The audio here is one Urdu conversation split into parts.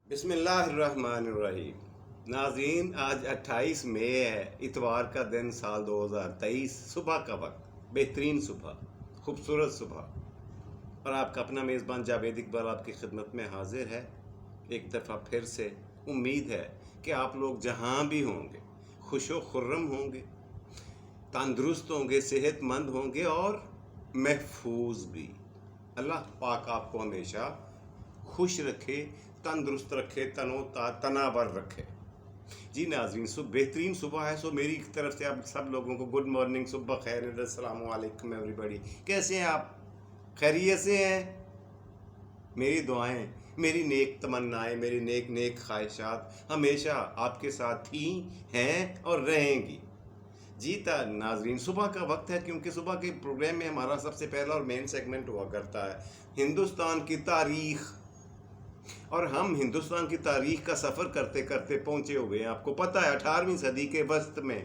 بسم اللہ الرحمن الرحیم۔ ناظرین، آج 28 مئی ہے، اتوار کا دن، سال 2023، صبح کا وقت، بہترین صبح، خوبصورت صبح، اور آپ کا اپنا میزبان جاوید اقبال آپ کی خدمت میں حاضر ہے۔ ایک دفعہ پھر سے امید ہے کہ آپ لوگ جہاں بھی ہوں گے خوش و خرم ہوں گے، تندرست ہوں گے، صحت مند ہوں گے اور محفوظ بھی۔ اللہ پاک آپ کو ہمیشہ خوش رکھے، تندرست رکھے، تناور رکھے۔ جی ناظرین، بہترین صبح ہے، میری طرف سے آپ سب لوگوں کو گڈ مارننگ، صبح خیر، السلام علیکم ایوری بڈی۔ کیسے ہیں آپ؟ خیریت سے ہیں؟ میری دعائیں، میری نیک تمنائیں، میری نیک خواہشات ہمیشہ آپ کے ساتھ تھیں، ہیں اور رہیں گی۔ جی ناظرین، صبح کا وقت ہے، کیونکہ صبح کے پروگرام میں ہمارا سب سے پہلا اور مین سیگمنٹ ہوا کرتا ہے ہندوستان کی تاریخ، اور ہم ہندوستان کی تاریخ کا سفر کرتے کرتے پہنچے ہوئے ہیں، آپ کو پتہ ہے 18ویں صدی کے وسط میں،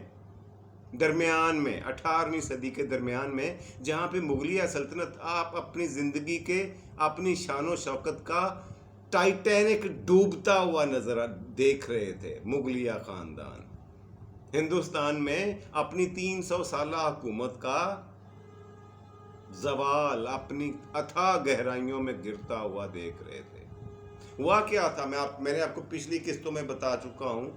درمیان میں، 18ویں صدی کے درمیان میں، جہاں پہ مغلیہ سلطنت آپ اپنی زندگی کے، اپنی شان و شوکت کا ٹائٹینک ڈوبتا ہوا نظر دیکھ رہے تھے۔ مغلیہ خاندان ہندوستان میں اپنی 300 سالہ حکومت کا زوال اپنی اتھاہ گہرائیوں میں گرتا ہوا دیکھ رہے تھے۔ ہوا کیا تھا، میں نے آپ کو پچھلی قسطوں میں بتا چکا ہوں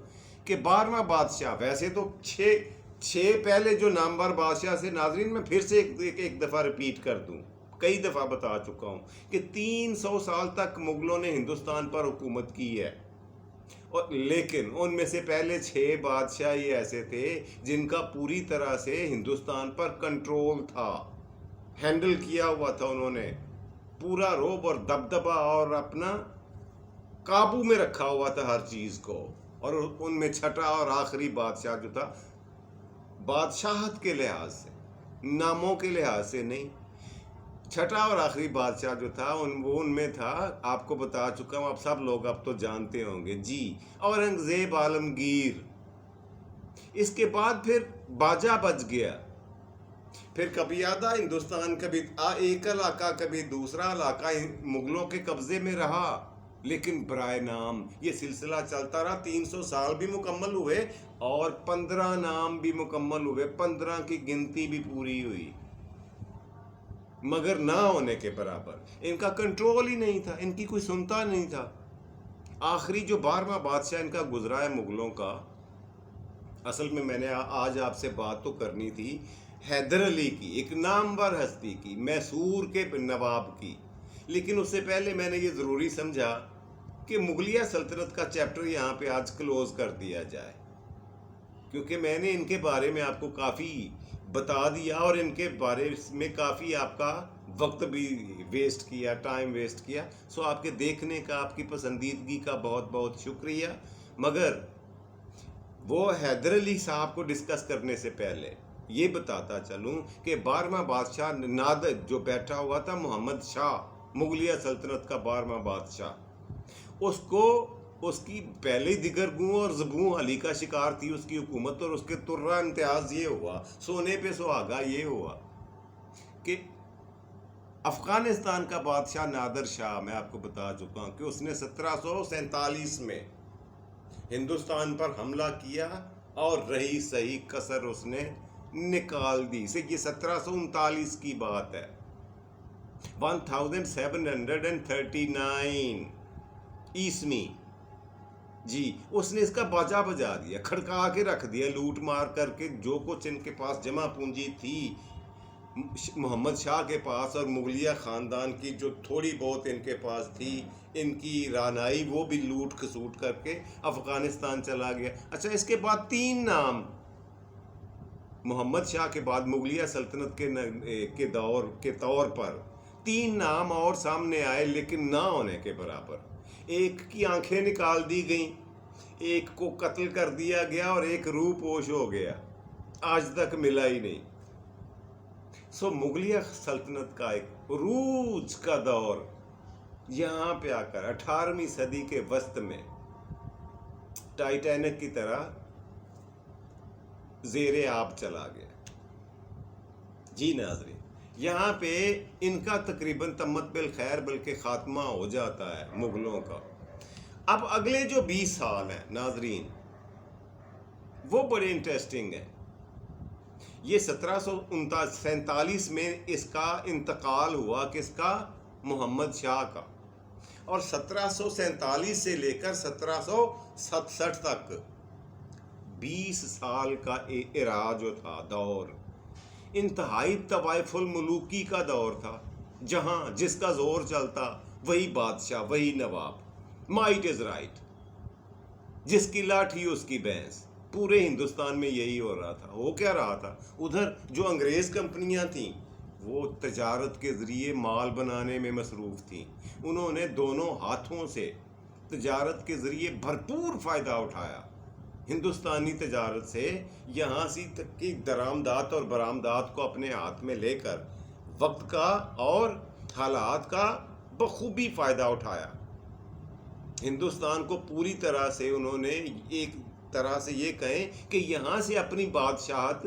کہ 12واں بادشاہ، ویسے تو چھ پہلے جو نامور بادشاہ سے، ناظرین میں پھر سے ایک دفعہ ریپیٹ کر دوں، کئی دفعہ بتا چکا ہوں کہ 300 سال تک مغلوں نے ہندوستان پر حکومت کی ہے، اور لیکن ان میں سے پہلے 6 بادشاہ یہ ایسے تھے جن کا پوری طرح سے ہندوستان پر کنٹرول تھا، ہینڈل کیا ہوا تھا، انہوں نے پورا رعب اور دبدبہ اور اپنا قابو میں رکھا ہوا تھا ہر چیز کو۔ اور ان میں چھٹا اور آخری بادشاہ جو تھا، بادشاہت کے لحاظ سے، ناموں کے لحاظ سے نہیں، چھٹا اور آخری بادشاہ جو تھا وہ ان میں تھا، آپ کو بتا چکا ہوں، آپ سب لوگ اب تو جانتے ہوں گے، جی، اورنگزیب عالمگیر۔ اس کے بعد پھر باجا بچ گیا، پھر کبھی آدھا ہندوستان، کبھی ایک علاقہ، کبھی دوسرا علاقہ مغلوں کے قبضے میں رہا، لیکن برائے نام یہ سلسلہ چلتا رہا۔ 300 سال بھی مکمل ہوئے اور 15 نام بھی مکمل ہوئے، 15 کی گنتی بھی پوری ہوئی، مگر نہ ہونے کے برابر۔ ان کا کنٹرول ہی نہیں تھا، ان کی کوئی سنتا نہیں تھا۔ آخری جو 12واں بادشاہ ان کا گزرا ہے مغلوں کا، اصل میں نے آج آپ سے بات تو کرنی تھی حیدر علی کی، ایک نامور ہستی کی، میسور کے نواب کی، لیکن اس سے پہلے میں نے یہ ضروری سمجھا کہ مغلیہ سلطنت کا چیپٹر یہاں پہ آج کلوز کر دیا جائے، کیونکہ میں نے ان کے بارے میں آپ کو کافی بتا دیا اور ان کے بارے میں کافی آپ کا وقت بھی ویسٹ کیا، ٹائم ویسٹ کیا۔ سو آپ کے دیکھنے کا، آپ کی پسندیدگی کا بہت بہت شکریہ۔ مگر وہ حیدر علی صاحب کو ڈسکس کرنے سے پہلے یہ بتاتا چلوں کہ 12واں بادشاہ نادر جو بیٹھا ہوا تھا، محمد شاہ، مغلیہ سلطنت کا 12واں بادشاہ، اس کو اس کی پہلے دیگر گوں اور زبوں علی کا شکار تھی اس کی حکومت، اور اس کے ترہ امتیاز یہ ہوا، سونے پہ سہاگا یہ ہوا کہ افغانستان کا بادشاہ نادر شاہ، میں آپ کو بتا چکا ہوں کہ اس نے 1747 میں ہندوستان پر حملہ کیا اور رہی صحیح کسر اس نے نکال دی۔ یہ 1739 کی بات ہے، 1739 عیسوی۔ جی، اس نے اس کا باجا بجا دیا، کھڑکا کے رکھ دیا، لوٹ مار کر کے جو کچھ ان کے پاس جمع پونجی تھی محمد شاہ کے پاس، اور مغلیہ خاندان کی جو تھوڑی بہت ان کے پاس تھی، ان کی رانائی، وہ بھی لوٹ کھسوٹ کر کے افغانستان چلا گیا۔ اچھا، اس کے بعد 3 نام محمد شاہ کے بعد مغلیہ سلطنت کے دور کے طور پر 3 نام اور سامنے آئے، لیکن نہ ہونے کے برابر۔ ایک کی آنکھیں نکال دی گئیں، ایک کو قتل کر دیا گیا، اور ایک روح پوش ہو گیا، آج تک ملا ہی نہیں۔ سو مغلیہ سلطنت کا ایک عروج کا دور یہاں پہ آ کر 18ویں صدی کے وسط میں ٹائٹینک کی طرح زیر آب چلا گیا۔ جی ناظرین، یہاں پہ ان کا تقریباً تمت بالخیر بلکہ خاتمہ ہو جاتا ہے مغلوں کا۔ اب اگلے جو 20 سال ہیں ناظرین وہ بڑے انٹرسٹنگ ہیں. یہ 1747 میں اس کا انتقال ہوا کس کا؟ محمد شاہ کا. اور 1747 سے لے کر 1767 تک 20 سال کا ایرا جو تھا دور انتہائی طوائف الملوکی کا دور تھا، جہاں جس کا زور چلتا وہی بادشاہ، وہی نواب. مائٹ از رائٹ، جس کی لاٹھی اس کی بھینس. پورے ہندوستان میں یہی ہو رہا تھا. ہو کیا رہا تھا؟ ادھر جو انگریز کمپنیاں تھیں وہ تجارت کے ذریعے مال بنانے میں مصروف تھیں. انہوں نے دونوں ہاتھوں سے تجارت کے ذریعے بھرپور فائدہ اٹھایا. ہندوستانی تجارت سے یہاں سے تک کی درآمدات اور برآمدات کو اپنے ہاتھ میں لے کر وقت کا اور حالات کا بخوبی فائدہ اٹھایا. ہندوستان کو پوری طرح سے انہوں نے ایک طرح سے یہ کہیں کہ یہاں سے اپنی بادشاہت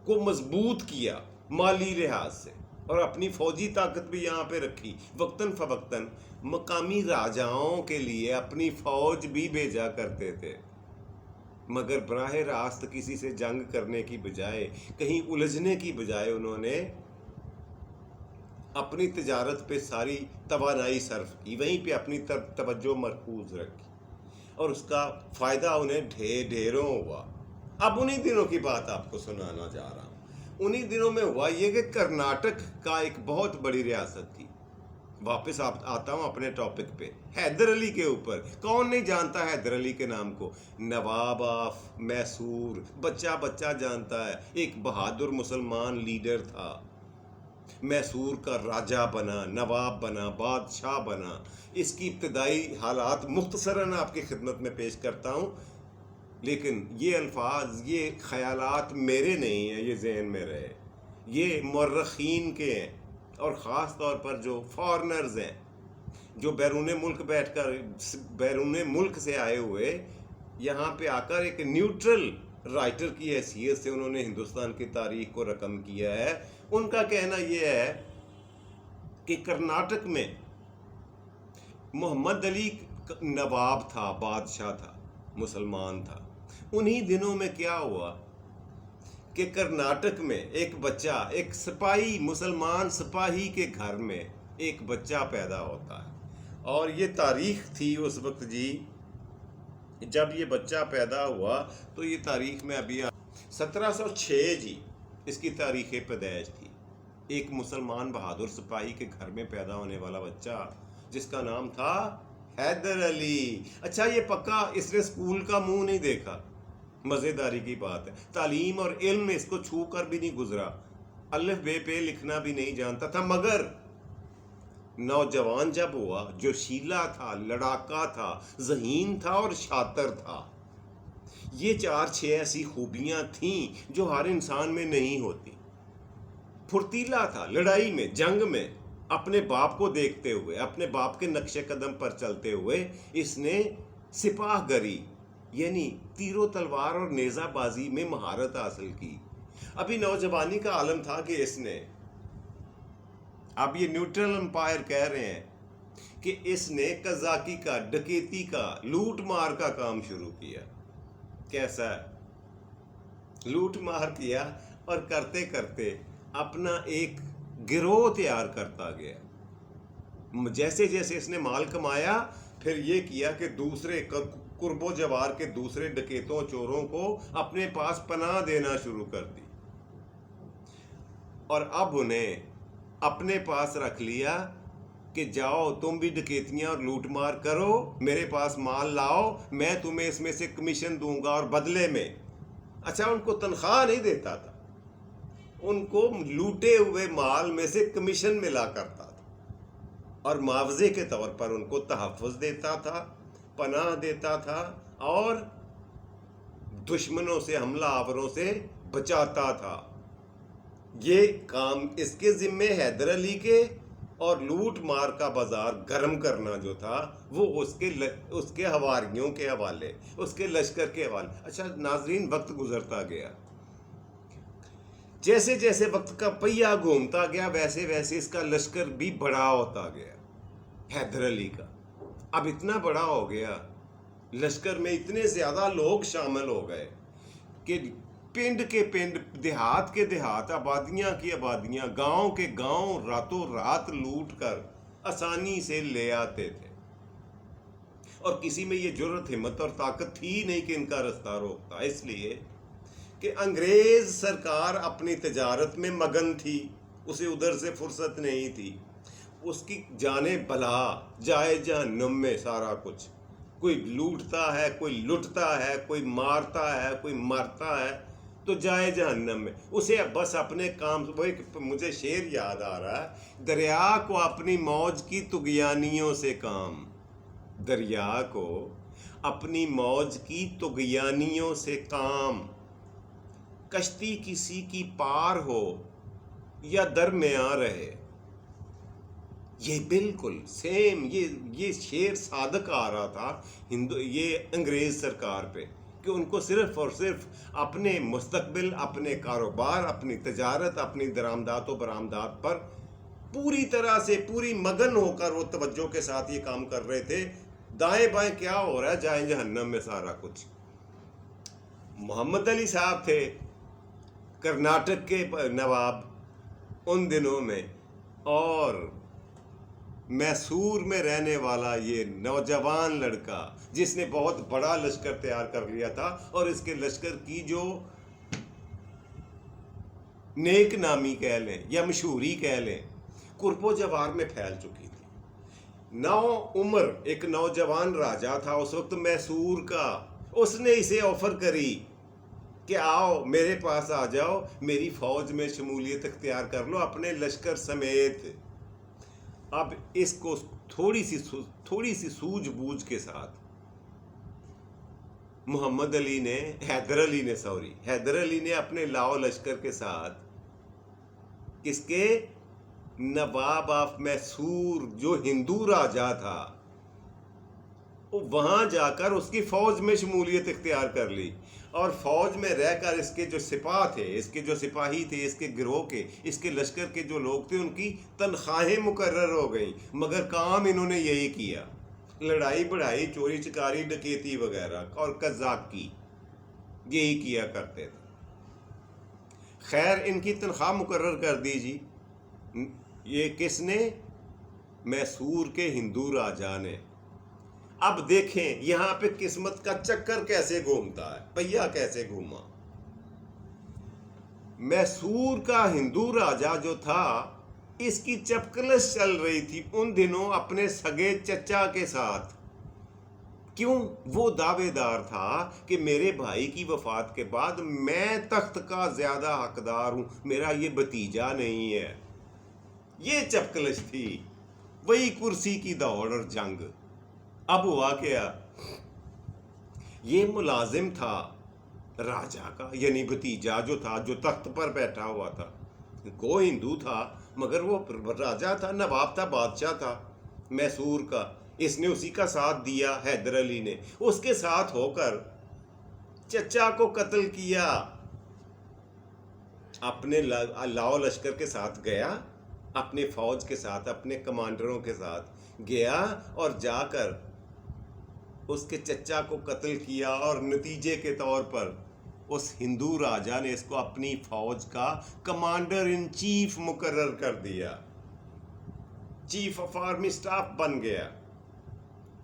کو مضبوط کیا مالی لحاظ سے، اور اپنی فوجی طاقت بھی یہاں پہ رکھی. وقتاً فوقتاً مقامی راجاؤں کے لیے اپنی فوج بھی بھیجا کرتے تھے، مگر براہ راست کسی سے جنگ کرنے کی بجائے، کہیں الجھنے کی بجائے انہوں نے اپنی تجارت پہ ساری توانائی صرف کی، وہیں پہ اپنی توجہ مرکوز رکھی، اور اس کا فائدہ انہیں ڈھیروں ہوا. اب انہی دنوں کی بات آپ کو سنانا جا رہا ہوں. انہی دنوں میں ہوا یہ کہ کرناٹک کا ایک بہت بڑی ریاست تھی. واپس آتا ہوں اپنے ٹاپک پہ، حیدر علی کے اوپر. کون نہیں جانتا حیدر علی کے نام کو؟ نواب آف میسور بچہ بچہ جانتا ہے. ایک بہادر مسلمان لیڈر تھا، میسور کا راجہ بنا، نواب بنا، بادشاہ بنا. اس کی ابتدائی حالات مختصراً آپ کی خدمت میں پیش کرتا ہوں، لیکن یہ الفاظ، یہ خیالات میرے نہیں ہیں، یہ ذہن میں رہے. یہ مورخین کے ہیں، اور خاص طور پر جو فارنرز ہیں، جو بیرون ملک سے آئے ہوئے یہاں پہ آ کر ایک نیوٹرل رائٹر کی حیثیت سے انہوں نے ہندوستان کی تاریخ کو رقم کیا ہے. ان کا کہنا یہ ہے کہ کرناٹک میں محمد علی نواب تھا، بادشاہ تھا، مسلمان تھا. انہی دنوں میں کیا ہوا کہ کرناٹک میں ایک بچہ، ایک سپاہی، مسلمان سپاہی کے گھر میں ایک بچہ پیدا ہوتا ہے. اور یہ تاریخ تھی اس وقت جی، جب یہ بچہ پیدا ہوا تو یہ تاریخ میں ابھی 1706 جی اس کی تاریخ پیدائش تھی. ایک مسلمان بہادر سپاہی کے گھر میں پیدا ہونے والا بچہ جس کا نام تھا حیدر علی. اچھا یہ پکا اس نے اسکول کا منہ نہیں دیکھا. مزیداری کی بات ہے، تعلیم اور علم اس کو چھو کر بھی نہیں گزرا، الف بے پہ لکھنا بھی نہیں جانتا تھا. مگر نوجوان جب ہوا، جو شیلا تھا، لڑاکا تھا، ذہین تھا اور شاطر تھا. یہ 4-6 ایسی خوبیاں تھیں جو ہر انسان میں نہیں ہوتی. پھرتیلا تھا، لڑائی میں، جنگ میں، اپنے باپ کو دیکھتے ہوئے، اپنے باپ کے نقش قدم پر چلتے ہوئے اس نے سپاہ گری یعنی تیر و تلوار اور نیزہ بازی میں مہارت حاصل کی. ابھی نوجوانی کا عالم تھا کہ اس نے، اب یہ نیوٹرل امپائر کہہ رہے ہیں کہ اس نے قزاقی کا، ڈکیتی کا، لوٹ مار کا کام شروع کیا. کیسا ہے؟ لوٹ مار کیا، اور کرتے کرتے اپنا ایک گروہ تیار کرتا گیا. جیسے جیسے اس نے مال کمایا، پھر یہ کیا کہ دوسرے قرب و جوار کے دوسرے ڈکیتوں چوروں کو اپنے پاس پناہ دینا شروع کر دی، اور اب انہیں اپنے پاس رکھ لیا کہ جاؤ تم بھی ڈکیتیاں اور لوٹ مار کرو، میرے پاس مال لاؤ، میں تمہیں اس میں سے کمیشن دوں گا. اور بدلے میں، اچھا ان کو تنخواہ نہیں دیتا تھا، ان کو لوٹے ہوئے مال میں سے کمیشن ملا کرتا تھا، اور معاوضے کے طور پر ان کو تحفظ دیتا تھا، پناہ دیتا تھا، اور دشمنوں سے، حملہ آوروں سے بچاتا تھا. یہ کام اس کے ذمے حیدر علی کے، اور لوٹ مار کا بازار گرم کرنا جو تھا وہ اس کے حواریوں کے حوالے، اس کے لشکر کے حوالے. اچھا ناظرین، وقت گزرتا گیا، جیسے جیسے وقت کا پہیہ گھومتا گیا ویسے ویسے اس کا لشکر بھی بڑا ہوتا گیا حیدر علی کا. اب اتنا بڑا ہو گیا، لشکر میں اتنے زیادہ لوگ شامل ہو گئے کہ پنڈ کے پنڈ، دیہات کے دیہات، آبادیاں کی آبادیاں، گاؤں کے گاؤں راتوں رات لوٹ کر آسانی سے لے آتے تھے، اور کسی میں یہ جرت، ہمت اور طاقت تھی نہیں کہ ان کا رستہ روکتا، اس لیے کہ انگریز سرکار اپنی تجارت میں مگن تھی، اسے ادھر سے فرصت نہیں تھی، اس کی جانے بلا، جائے جہنم میں سارا کچھ، کوئی لوٹتا ہے، کوئی لٹتا ہے، کوئی مارتا ہے، کوئی مرتا ہے، تو جائے جہنم میں، اسے بس اپنے کام، وہ مجھے شعر یاد آ رہا ہے، دریا کو اپنی موج کی طغیانیوں سے کام، دریا کو اپنی موج کی طغیانیوں سے کام، کشتی کسی کی پار ہو یا درمیان رہے۔ یہ بالکل سیم یہ شعر صادق آ رہا تھا یہ انگریز سرکار پہ، کہ ان کو صرف اور صرف اپنے مستقبل، اپنے کاروبار، اپنی تجارت، اپنی درآمدات و برآمدات پر پوری طرح سے پوری مگن ہو کر وہ توجہ کے ساتھ یہ کام کر رہے تھے، دائیں بائیں کیا ہو رہا ہے، جائیں جہنم میں سارا کچھ۔ محمد علی صاحب تھے کرناٹک کے نواب ان دنوں میں، اور میسور میں رہنے والا یہ نوجوان لڑکا جس نے بہت بڑا لشکر تیار کر لیا تھا، اور اس کے لشکر کی جو نیک نامی کہہ لیں یا مشہوری کہہ لیں، قرب و جوار میں پھیل چکی تھی۔ عمر ایک نوجوان راجا تھا اس وقت میسور کا، اس نے اسے آفر کری کہ آؤ میرے پاس آ جاؤ، میری فوج میں شمولیت اختیار کر لو اپنے لشکر سمیت۔ اب اس کو تھوڑی سی سوجھ بوجھ کے ساتھ حیدر علی نے اپنے لاؤ لشکر کے ساتھ اس کے نواب آف میسور جو ہندو راجا تھا، وہاں جا کر اس کی فوج میں شمولیت اختیار کر لی، اور فوج میں رہ کر اس کے جو سپاہ تھے، اس کے جو سپاہی تھے، اس کے گروہ کے، اس کے لشکر کے جو لوگ تھے، ان کی تنخواہیں مقرر ہو گئیں، مگر کام انہوں نے یہی کیا، لڑائی بڑھائی، چوری چکاری، ڈکیتی وغیرہ اور قزاقی، یہی کیا کرتے تھے۔ خیر ان کی تنخواہ مقرر کر دی جی، یہ کس نے؟ میسور کے ہندو راجا نے۔ اب دیکھیں یہاں پہ قسمت کا چکر کیسے گھومتا ہے، پہیا کیسے گھوما۔ میسور کا ہندو راجا جو تھا، اس کی چپکلش چل رہی تھی ان دنوں اپنے سگے چچا کے ساتھ۔ کیوں؟ وہ دعوے دار تھا کہ میرے بھائی کی وفات کے بعد میں تخت کا زیادہ حقدار ہوں، میرا یہ بھتیجا نہیں ہے۔ یہ چپکلش تھی، وہی کرسی کی دوڑ اور جنگ۔ اب ہوا کیا، یہ ملازم تھا راجا کا، یعنی بھتیجا جو تھا، جو تخت پر بیٹھا ہوا تھا، کو ہندو تھا مگر وہ راجا تھا، نواب تھا، بادشاہ تھا میسور کا۔ اس نے اسی کا ساتھ دیا، حیدر علی نے اس کے ساتھ ہو کر چچا کو قتل کیا، اپنے لاؤ لشکر کے ساتھ گیا، اپنے فوج کے ساتھ، اپنے کمانڈروں کے ساتھ گیا، اور جا کر اس کے چچا کو قتل کیا، اور نتیجے کے طور پر اس ہندو راجا نے اس کو اپنی فوج کا کمانڈر ان چیف مقرر کر دیا، چیف آف آرمی سٹاف بن گیا،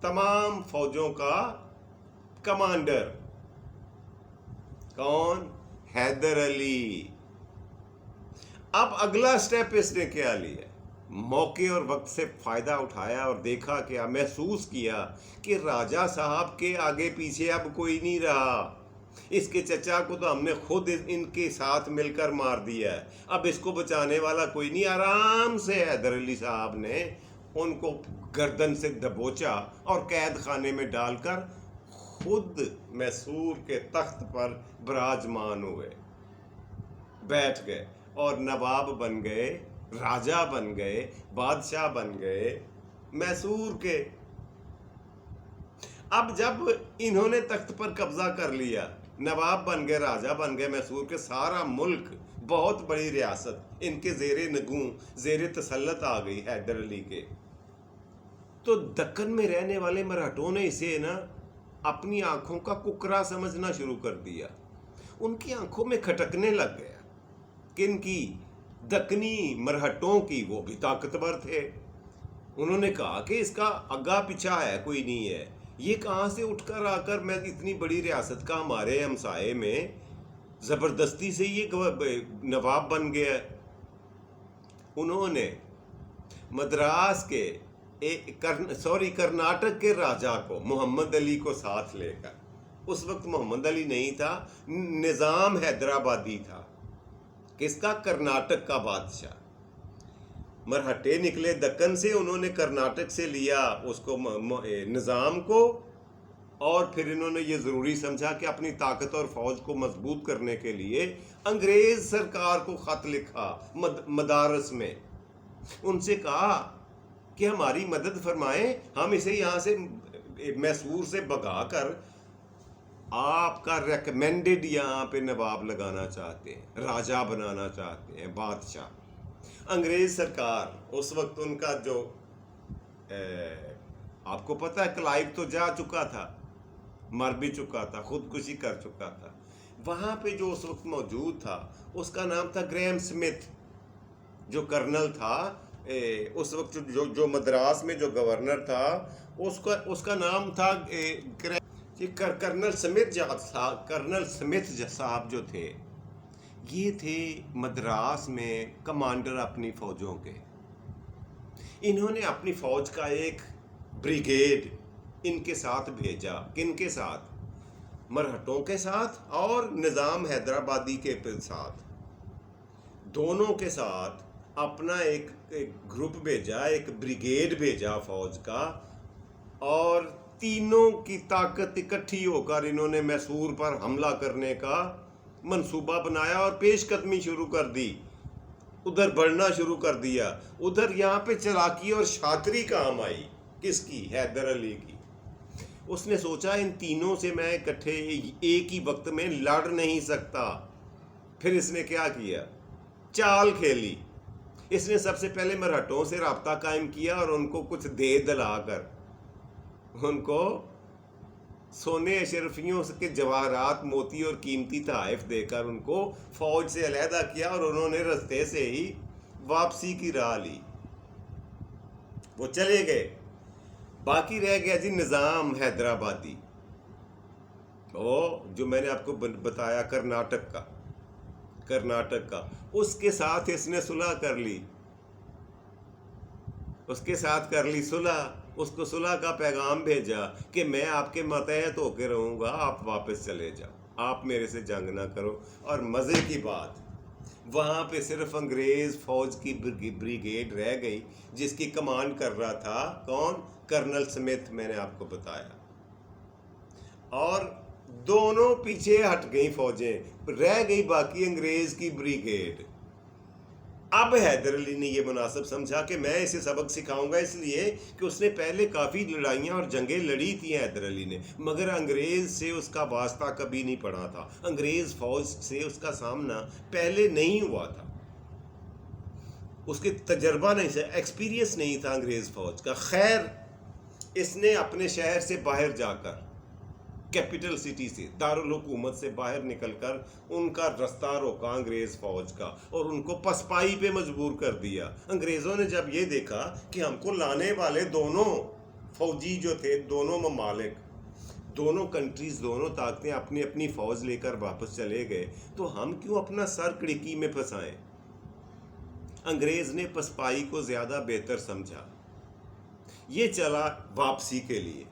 تمام فوجوں کا کمانڈر۔ کون؟ حیدر علی۔ اب اگلا سٹیپ اس نے کیا لیا؟ موقع اور وقت سے فائدہ اٹھایا اور دیکھا کیا، محسوس کیا کہ راجا صاحب کے آگے پیچھے اب کوئی نہیں رہا، اس کے چچا کو تو ہم نے خود ان کے ساتھ مل کر مار دیا ہے، اب اس کو بچانے والا کوئی نہیں۔ آرام سے حیدر علی صاحب نے ان کو گردن سے دبوچا اور قید خانے میں ڈال کر خود میسور کے تخت پر براجمان ہوئے، بیٹھ گئے، اور نواب بن گئے، راجا بن گئے، بادشاہ بن گئے میسور کے۔ اب جب انہوں نے تخت پر قبضہ کر لیا، نواب بن گئے، راجا بن گئے میسور کے، سارا ملک، بہت بڑی ریاست ان کے زیر نگوں، زیر تسلط آ گئی حیدر علی کے۔ تو دکن میں رہنے والے مراٹھوں نے اسے نا اپنی آنکھوں کا ککرا سمجھنا شروع کر دیا. ان کی آنکھوں میں کھٹکنے لگ گیا. کن کی؟ دکنی مرہٹوں کی. وہ بھی طاقتور تھے. انہوں نے کہا کہ اس کا اگا پیچھا ہے کوئی نہیں ہے. یہ کہاں سے اٹھ کر آ کر میں اتنی بڑی ریاست کا ہمارے ہمسائے میں زبردستی سے یہ نواب بن گیا. انہوں نے مدراس کے کرناٹک کے راجا کو محمد علی کو ساتھ لے کر، اس وقت محمد علی نہیں تھا، نظام حیدرآبادی تھا. کس کا؟ کرناٹک کا بادشاہ. مرہٹے نکلے دکن سے، انہوں نے کرناٹک سے لیا اس کو نظام کو، اور پھر انہوں نے یہ ضروری سمجھا کہ اپنی طاقت اور فوج کو مضبوط کرنے کے لیے انگریز سرکار کو خط لکھا مدارس میں. ان سے کہا کہ ہماری مدد فرمائیں، ہم اسے یہاں سے میسور سے بھگا کر آپ کا ریکمینڈڈ یہاں پہ نواب لگانا چاہتے ہیں، راجہ بنانا چاہتے ہیں، بادشاہ. انگریز سرکار اس وقت ان کا جو آپ کو پتہ ہے کلائیو تو جا چکا تھا، مر بھی چکا تھا، خودکشی کر چکا تھا. وہاں پہ جو اس وقت موجود تھا اس کا نام تھا گریم سمتھ، جو کرنل تھا اس وقت، جو مدراس میں جو گورنر تھا اس کا نام تھا کرنل سمتھ صاحب جو تھے، یہ تھے مدراس میں کمانڈر اپنی فوجوں کے. انہوں نے اپنی فوج کا ایک بریگیڈ ان کے ساتھ بھیجا. کن کے ساتھ؟ مرہٹوں کے ساتھ اور نظام حیدرآبادی کے ساتھ. دونوں کے ساتھ اپنا ایک گروپ بھیجا، ایک بریگیڈ بھیجا فوج کا، اور تینوں کی طاقت اکٹھی ہو کر انہوں نے میسور پر حملہ کرنے کا منصوبہ بنایا اور پیش قدمی شروع کر دی. ادھر بڑھنا شروع کر دیا. ادھر یہاں پہ چلاکی اور شاطری کام آئی. کس کی؟ حیدر علی کی. اس نے سوچا ان تینوں سے میں اکٹھے ایک ہی وقت میں لڑ نہیں سکتا. پھر اس نے کیا کیا؟ چال کھیلی. اس نے سب سے پہلے مرہٹوں سے رابطہ قائم کیا اور ان کو کچھ دے دلا کر، ان کو سونے اشرفیوں کے جواہرات، موتی اور قیمتی تحائف دے کر ان کو فوج سے علیحدہ کیا، اور انہوں نے رستے سے ہی واپسی کی راہ لی. وہ چلے گئے. باقی رہ گیا جی نظام حیدرآبادی، جو میں نے آپ کو بتایا کرناٹک کا. اس کے ساتھ اس نے صلح کر لی. صلح. اس کو صلح کا پیغام بھیجا کہ میں آپ کے ماتحت ہو کے رہوں گا، آپ واپس چلے جاؤ، آپ میرے سے جنگ نہ کرو. اور مزے کی بات، وہاں پہ صرف انگریز فوج کی بریگیڈ رہ گئی جس کی کمانڈ کر رہا تھا کون؟ کرنل سمتھ، میں نے آپ کو بتایا. اور دونوں پیچھے ہٹ گئی فوجیں، رہ گئی باقی انگریز کی بریگیڈ. اب حیدر علی نے یہ مناسب سمجھا کہ میں اسے سبق سکھاؤں گا، اس لیے کہ اس نے پہلے کافی لڑائیاں اور جنگیں لڑی تھیں حیدر علی نے، مگر انگریز سے اس کا واسطہ کبھی نہیں پڑا تھا. انگریز فوج سے اس کا سامنا پہلے نہیں ہوا تھا، اس کے تجربہ نہیں تھا، ایکسپیرینس نہیں تھا انگریز فوج کا. خیر، اس نے اپنے شہر سے باہر جا کر، کیپٹل سٹی سے، دارالحکومت سے باہر نکل کر ان کا رستہ روکا انگریز فوج کا، اور ان کو پسپائی پہ مجبور کر دیا. انگریزوں نے جب یہ دیکھا کہ ہم کو لانے والے دونوں فوجی جو تھے، دونوں ممالک، دونوں کنٹریز، دونوں طاقتیں اپنی اپنی فوج لے کر واپس چلے گئے، تو ہم کیوں اپنا سر کڑکی میں پھنسائیں. انگریز نے پسپائی کو زیادہ بہتر سمجھا. یہ چلا واپسی کے لیے.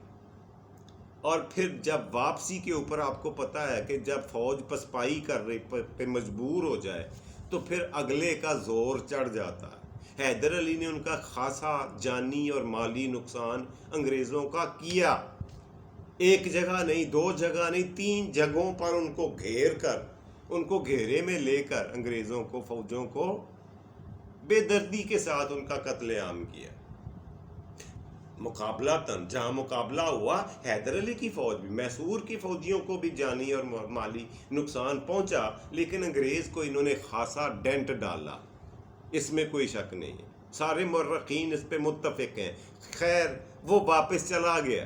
اور پھر جب واپسی کے اوپر آپ کو پتا ہے کہ جب فوج پسپائی کر رہی پہ مجبور ہو جائے تو پھر اگلے کا زور چڑھ جاتا ہے. حیدر علی نے ان کا خاصا جانی اور مالی نقصان انگریزوں کا کیا. ایک جگہ نہیں، دو جگہ نہیں، 3 جگہوں پر ان کو گھیر کر، ان کو گھیرے میں لے کر انگریزوں کو، فوجوں کو بے دردی کے ساتھ ان کا قتل عام کیا. مقابلہ جہاں مقابلہ ہوا، حیدر علی کی فوج بھی، میسور کی فوجیوں کو بھی جانی اور مالی نقصان پہنچا، لیکن انگریز کو انہوں نے خاصا ڈینٹ ڈالا، اس میں کوئی شک نہیں ہے. سارے مورخین اس پہ متفق ہیں. خیر وہ واپس چلا گیا،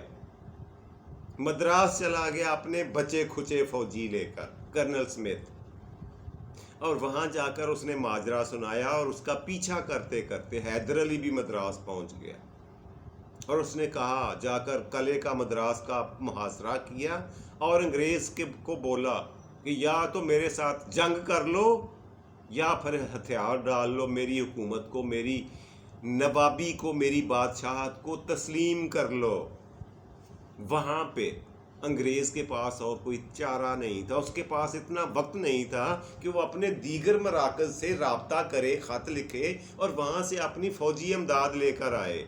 مدراس چلا گیا اپنے بچے کھچے فوجی لے کر، کرنل سمتھ، اور وہاں جا کر اس نے ماجرا سنایا، اور اس کا پیچھا کرتے کرتے حیدر علی بھی مدراس پہنچ گیا، اور اس نے کہا جا کر قلعے کا مدراس کا محاصرہ کیا، اور انگریز کو بولا کہ یا تو میرے ساتھ جنگ کر لو یا پھر ہتھیار ڈال لو، میری حکومت کو، میری نوابی کو، میری بادشاہت کو تسلیم کر لو. وہاں پہ انگریز کے پاس اور کوئی چارہ نہیں تھا، اس کے پاس اتنا وقت نہیں تھا کہ وہ اپنے دیگر مراکز سے رابطہ کرے، خط لکھے اور وہاں سے اپنی فوجی امداد لے کر آئے.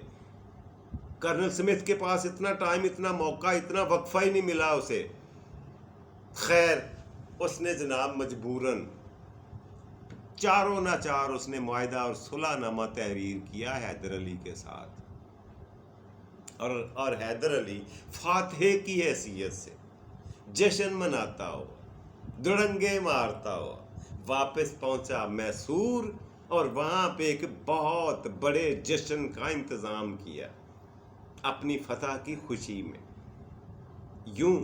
کرنل سمتھ کے پاس اتنا ٹائم، اتنا موقع، اتنا وقفہ ہی نہیں ملا اسے. خیر اس نے جناب مجبوراً چاروں نہ چار اس نے معاہدہ اور صلح نامہ تحریر کیا حیدر علی کے ساتھ، اور حیدر علی فاتح کی حیثیت سے جشن مناتا ہوا، دڑنگے مارتا ہوا واپس پہنچا میسور، اور وہاں پہ ایک بہت بڑے جشن کا انتظام کیا اپنی فتح کی خوشی میں. یوں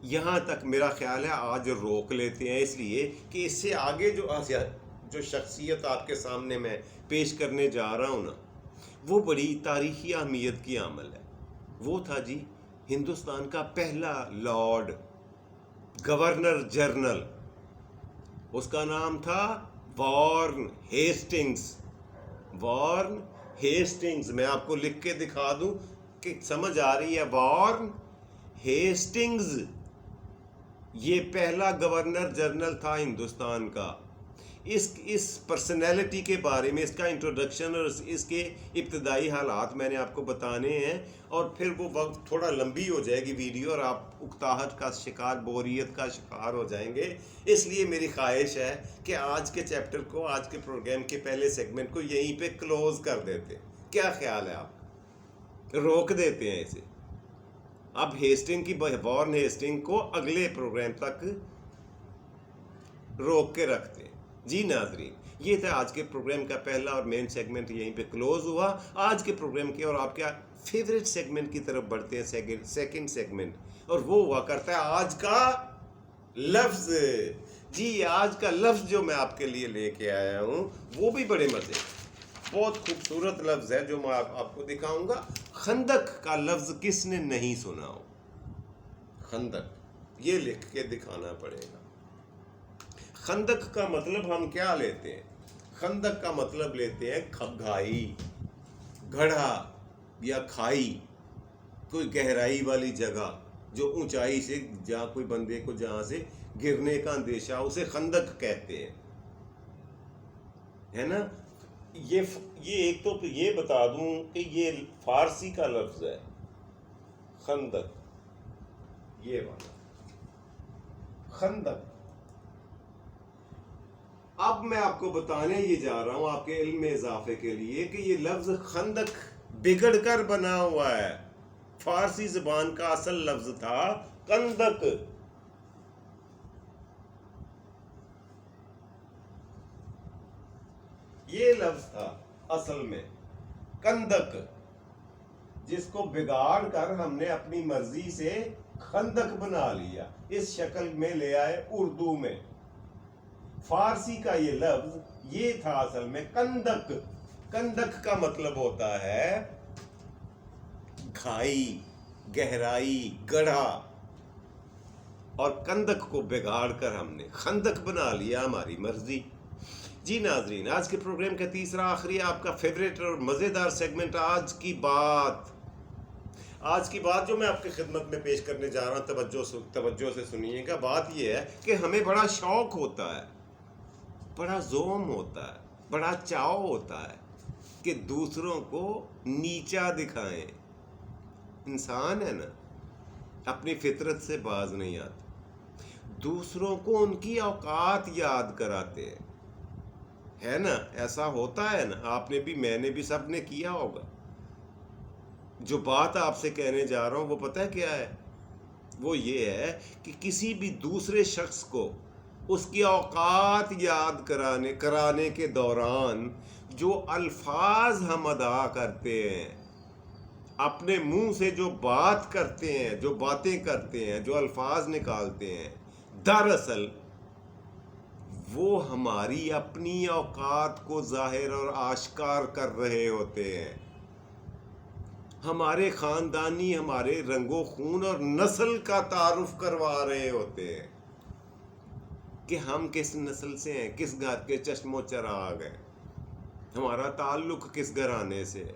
یہاں تک میرا خیال ہے آج روک لیتے ہیں، اس لیے کہ اس سے آگے جو شخصیت آپ کے سامنے میں پیش کرنے جا رہا ہوں نا، وہ بڑی تاریخی اہمیت کی عامل ہے. وہ تھا جی ہندوستان کا پہلا لارڈ گورنر جنرل، اس کا نام تھا وارن ہیسٹنگز. وارن ہیسٹنگز، میں آپ کو لکھ کے دکھا دوں کہ سمجھ آ رہی ہے. وارن ہیسٹنگز یہ پہلا گورنر جنرل تھا ہندوستان کا. اس پرسنالٹی کے بارے میں، اس کا انٹروڈکشن اور اس کے ابتدائی حالات میں نے آپ کو بتانے ہیں، اور پھر وہ وقت تھوڑا لمبی ہو جائے گی ویڈیو، اور آپ اکتاہٹ کا شکار، بوریت کا شکار ہو جائیں گے. اس لیے میری خواہش ہے کہ آج کے چیپٹر کو، آج کے پروگرام کے پہلے سیگمنٹ کو یہیں پہ کلوز کر دیتے. کیا خیال ہے آپ؟ روک دیتے ہیں اسے. اب ہیسٹنگ کی، وارن ہیسٹنگ کو اگلے پروگرام تک روک کے رکھتے ہیں. جی ناظرین، یہ تھا آج کے پروگرام کا پہلا اور مین سیگمنٹ، یہیں پہ کلوز ہوا. آج کے پروگرام کے اور آپ کے فیوریٹ سیگمنٹ کی طرف بڑھتے ہیں، سیکنڈ سیگمنٹ، اور وہ ہوا کرتا ہے آج کا لفظ. جی آج کا لفظ جو میں آپ کے لیے لے کے آیا ہوں وہ بھی بڑے مزے، بہت خوبصورت لفظ ہے جو میں آپ کو دکھاؤں گا. خندق کا لفظ کس نے نہیں سنا ہو؟ خندق، یہ لکھ کے دکھانا پڑے گا. خندق کا مطلب ہم کیا لیتے ہیں؟ خندق کا مطلب لیتے ہیں کھائی، گڑھا یا کھائی، کوئی گہرائی والی جگہ جو اونچائی سے، جہاں کوئی بندے کو جہاں سے گرنے کا اندیشہ، اسے خندق کہتے ہیں، ہے نا. یہ ایک تو یہ بتا دوں کہ یہ فارسی کا لفظ ہے خندق، یہ والا خندق. اب میں آپ کو بتانے یہ جا رہا ہوں آپ کے علم میں اضافے کے لیے کہ یہ لفظ خندق بگڑ کر بنا ہوا ہے. فارسی زبان کا اصل لفظ تھا کندق. یہ لفظ تھا اصل میں کندق، جس کو بگاڑ کر ہم نے اپنی مرضی سے خندق بنا لیا، اس شکل میں لے آئے اردو میں. فارسی کا یہ لفظ یہ تھا اصل میں کندق. کندق کا مطلب ہوتا ہے کھائی، گہرائی، گڑھا، اور کندق کو بگاڑ کر ہم نے خندق بنا لیا ہماری مرضی. جی ناظرین، آج کے پروگرام کا تیسرا آخری آپ کا فیوریٹ اور مزیدار سیگمنٹ آج کی بات. آج کی بات جو میں آپ کی خدمت میں پیش کرنے جا رہا ہوں، توجہ سے سنیے گا. بات یہ ہے کہ ہمیں بڑا شوق ہوتا ہے، بڑا زوم ہوتا ہے، بڑا چاؤ ہوتا ہے کہ دوسروں کو نیچا دکھائیں. انسان ہے نا، اپنی فطرت سے باز نہیں آتے، دوسروں کو ان کی اوقات یاد کراتے ہیں، ہے نا. ایسا ہوتا ہے نا، آپ نے بھی، میں نے بھی، سب نے کیا ہوگا. جو بات آپ سے کہنے جا رہا ہوں وہ پتہ ہے کیا ہے؟ وہ یہ ہے کہ کسی بھی دوسرے شخص کو اس کی اوقات یاد کرانے کے دوران جو الفاظ ہم ادا کرتے ہیں، اپنے منہ سے جو بات کرتے ہیں، جو باتیں کرتے ہیں، جو الفاظ نکالتے ہیں، دراصل وہ ہماری اپنی اوقات کو ظاہر اور آشکار کر رہے ہوتے ہیں، ہمارے خاندانی، ہمارے رنگ و خون اور نسل کا تعارف کروا رہے ہوتے ہیں کہ ہم کس نسل سے ہیں، کس گھر کے چشم و چراغ ہیں، ہمارا تعلق کس گھرانے سے ہے۔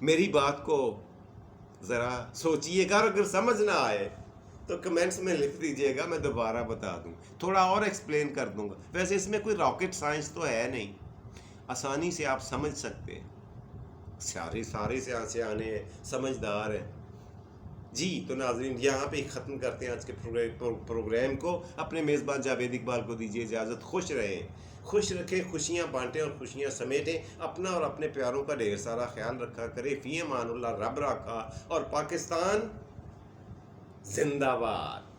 میری بات کو ذرا سوچئے گا، اور اگر سمجھ نہ آئے تو کمنٹس میں لکھ دیجئے گا، میں دوبارہ بتا دوں، تھوڑا اور ایکسپلین کر دوں گا۔ ویسے اس میں کوئی راکٹ سائنس تو ہے نہیں، آسانی سے آپ سمجھ سکتے ہیں، سارے سیانے ہیں، سمجھدار ہیں۔ جی تو ناظرین، یہاں پہ ختم کرتے ہیں آج کے پروگرام کو۔ اپنے میزبان جاوید اقبال کو دیجیے اجازت۔ خوش رہیں، خوش رکھیں، خوشیاں بانٹیں اور خوشیاں سمیٹیں۔ اپنا اور اپنے پیاروں کا ڈھیر سارا خیال رکھا کرے۔ فی امان اللہ، رب رکھا، اور پاکستان زندہ باد۔